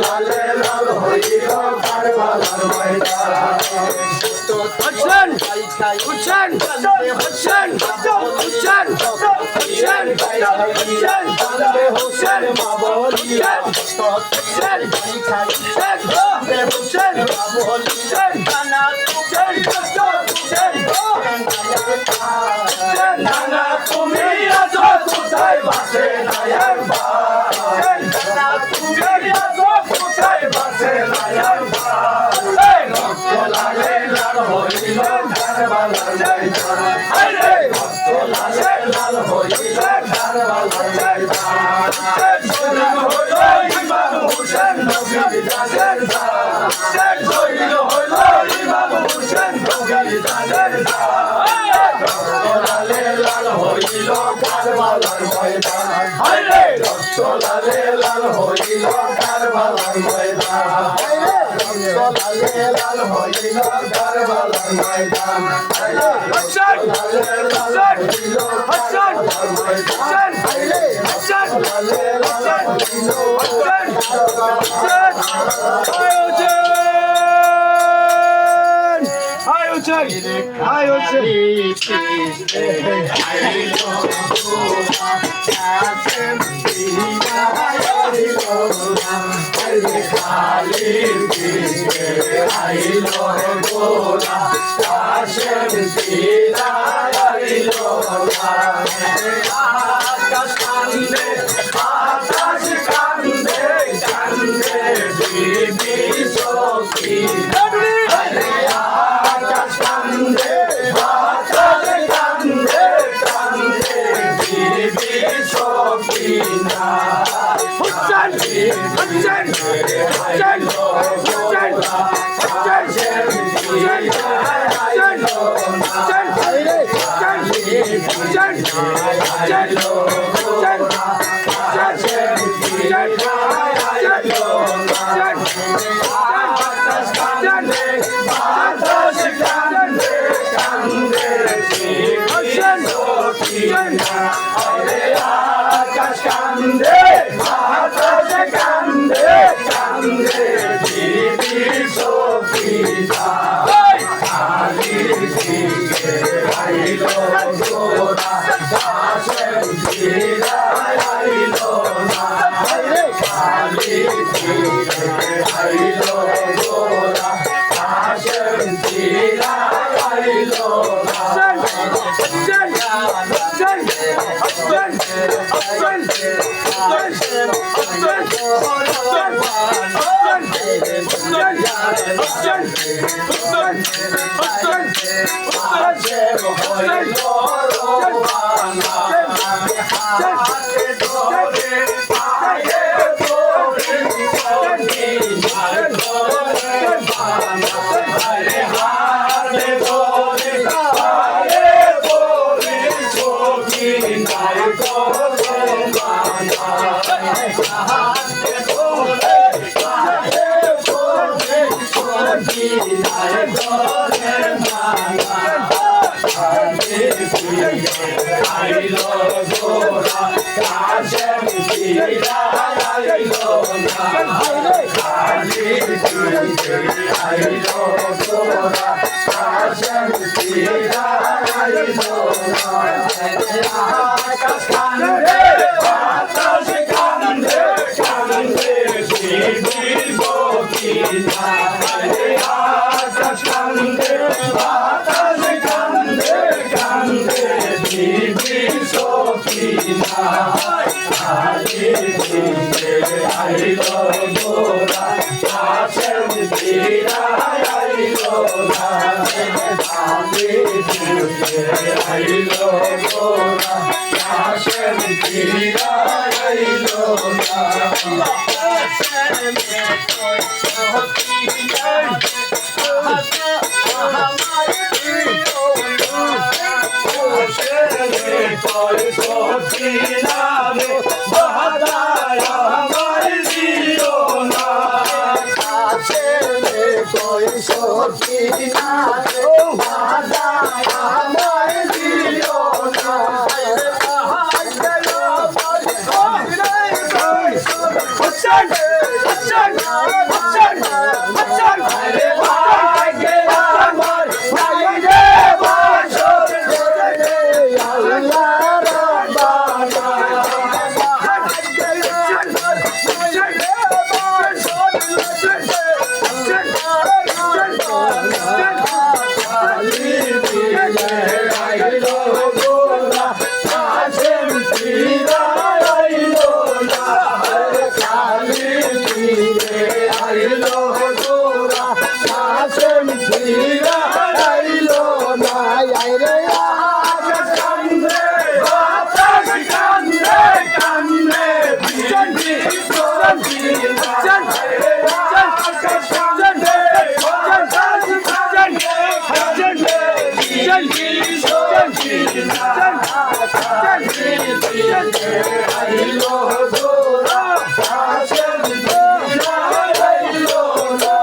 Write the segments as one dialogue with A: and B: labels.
A: লালে লাল হইল কারবালার ময়দান
B: উঠছেন উঠছেন উঠছেন উঠছেন উঠছেন
A: হোসেন মা বলিয়া
B: উঠছেন উঠছেন উঠছেন
A: নানা তুমি আছো কোথায় বাসে নায়ার ভাই তুমি আছো কোথায় বাসে নায়ার ভাই রক্ত লালে লাল হইল কারবালার ময়দান রক্ত লালে লাল হইল কারবালার ময়দান শহীদ হইল ইমাম হোসেন নবীর জানের জান শহীদ হইল ইমাম হোসেন নবীর জানের জান লালে লাল হইল কারবালার ময়দান হায়রে রক্ত লালে লাল হইল কারবালার ময়দান রক্ত লালে লাল হইল কারবালার ময়দান
B: হাসান
A: লালে লাল হইল
B: হাসান
A: কারবালার ময়দান
B: হাসান হাসান
A: লালে লাল হইল
B: Hudson!
A: আরে ভাগ্যে আমার নাই রে বাসর রে আল্লাহ রব্বানা আইলো গোরা কাশেম ফিরা আইলো না কালি ফিরে আইলো গোরা কাশেম ফিরা আইলো না আইরে আকাশ কান্দে বাতাস কান্দে কান্দে বিজলি সোনালি আইরে আকাশ কান্দে বাতাস কান্দে কান্দে বিজলি সোনালি আইলো গোরা কাশেম ফিরা আইলো না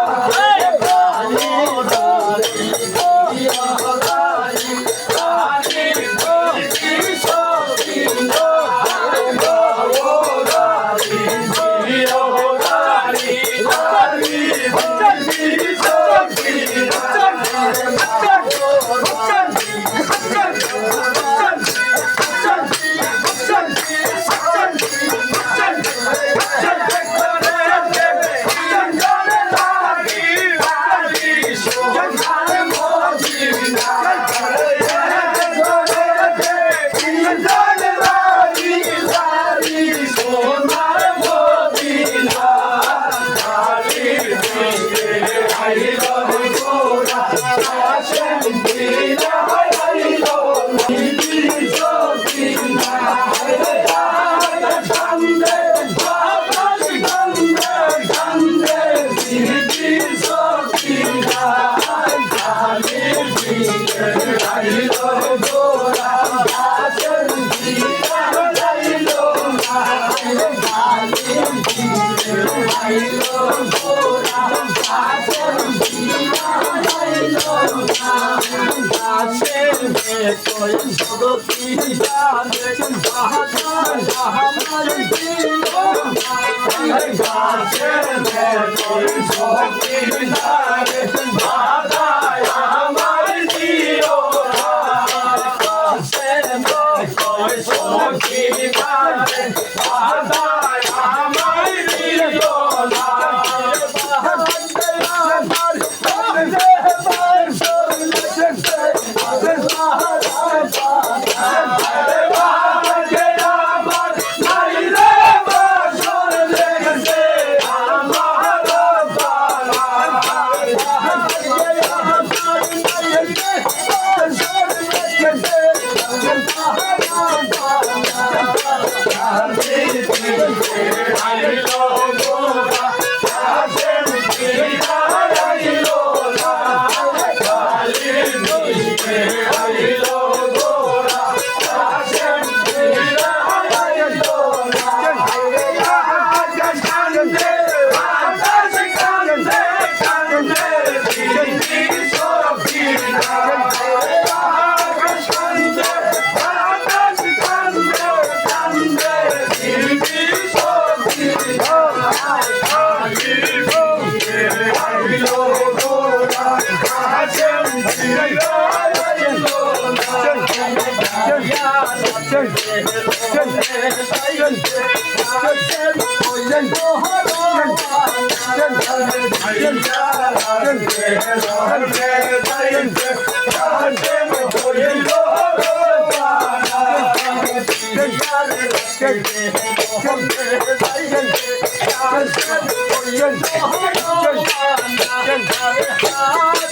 B: Good.